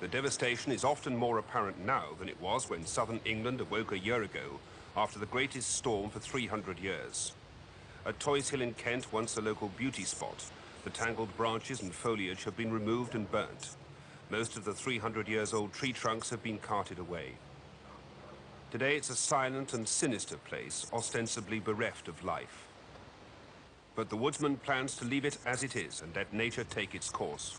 The devastation is often more apparent now than it was when southern England awoke a year ago after the greatest storm for 300 years. At Toys Hill in Kent, once a local beauty spot, the tangled branches and foliage have been removed and burnt. Most of the 300 years old tree trunks have been carted away. Today it's a silent and sinister place, ostensibly bereft of life. But the woodsman plans to leave it as it is and let nature take its course.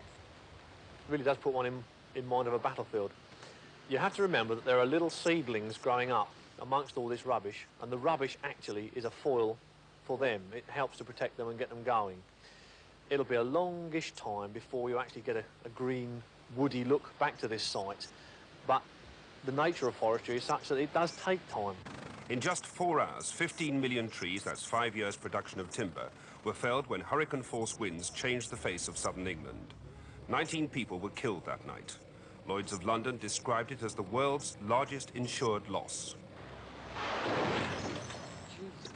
It really does put one in mind of a battlefield. You have to remember that there are little seedlings growing up amongst all this rubbish, and the rubbish actually is a foil for them. It helps to protect them and get them going. It'll be a longish time before you actually get a green, woody look back to this site, but the nature of forestry is such that it does take time. In just 4 hours, 15 million trees, that's 5 years' production of timber, were felled when hurricane-force winds changed the face of southern England. 19 people were killed that night. Lloyd's of London described it as the world's largest insured loss.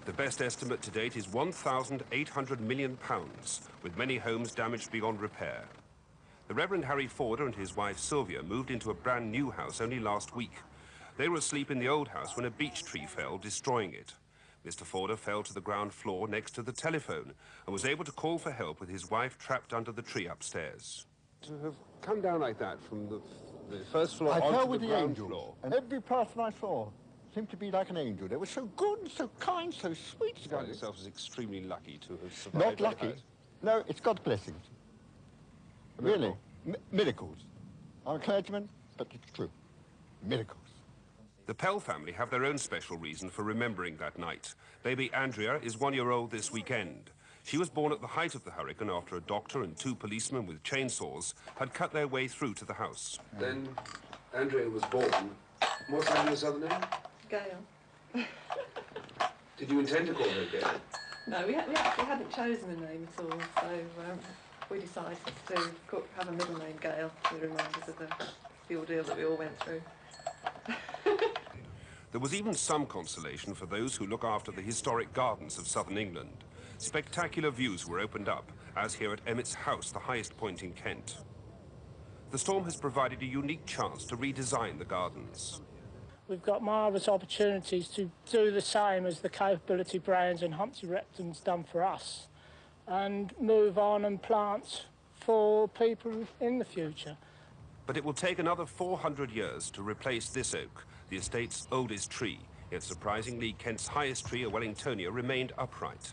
The best estimate to date is £1,800 million, with many homes damaged beyond repair. The Reverend Harry Forder and his wife Sylvia moved into a brand new house only last week. They were asleep in the old house when a beech tree fell, destroying it. Mr. Forder fell to the ground floor next to the telephone and was able to call for help with his wife trapped under the tree upstairs. To have come down like that from the first floor onto the ground floor. And every person I saw seemed to be like an angel. They were so good, so kind, so sweet. You find yourself as extremely lucky to have survived. Not lucky. No, it's God's blessings. Really. Miracles. I'm a clergyman, but it's true. Miracles. The Pell family have their own special reason for remembering that night. Baby Andrea is 1-year-old this weekend. She was born at the height of the hurricane after a doctor and 2 policemen with chainsaws had cut their way through to the house. Then Andrea was born. What's Andrea's other name? Gail. Did you intend to call her Gail? No, we actually hadn't chosen a name at all, so we decided to have a middle name, Gail, to remind us of the ordeal that we all went through. There was even some consolation for those who look after the historic gardens of southern England. Spectacular views were opened up, as here at Emmett's House, the highest point in Kent. The storm has provided a unique chance to redesign the gardens. We've got marvellous opportunities to do the same as the Capability Browns and Humpty Repton's done for us, and move on and plant for people in the future. But it will take another 400 years to replace this oak, the estate's oldest tree, yet surprisingly Kent's highest tree, a Wellingtonia, remained upright.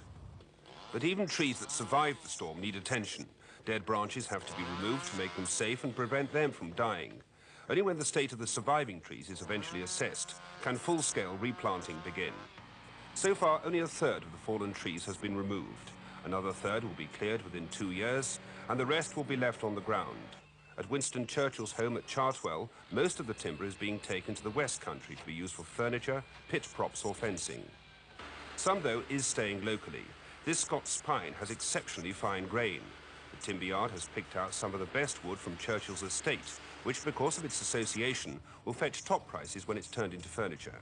But even trees that survived the storm need attention. Dead branches have to be removed to make them safe and prevent them from dying. Only when the state of the surviving trees is eventually assessed can full-scale replanting begin. So far, only a third of the fallen trees has been removed. Another third will be cleared within 2 years, and the rest will be left on the ground. At Winston Churchill's home at Chartwell, most of the timber is being taken to the West Country to be used for furniture, pit props or fencing. Some, though, is staying locally. This Scots pine has exceptionally fine grain. The timber yard has picked out some of the best wood from Churchill's estate, which, because of its association, will fetch top prices when it's turned into furniture.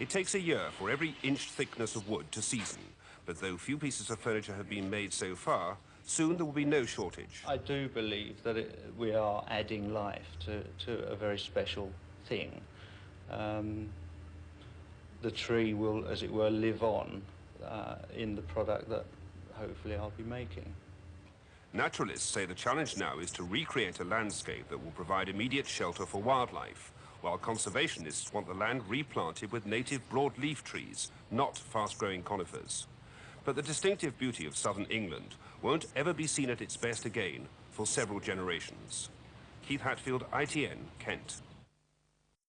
It takes a year for every inch thickness of wood to season, but though few pieces of furniture have been made so far, soon there will be no shortage. I do believe that we are adding life to a very special thing. The tree will, as it were, live on in the product that hopefully I'll be making. Naturalists say the challenge now is to recreate a landscape that will provide immediate shelter for wildlife, while conservationists want the land replanted with native broadleaf trees, not fast-growing conifers. But the distinctive beauty of southern England won't ever be seen at its best again for several generations. Keith Hatfield, ITN, Kent.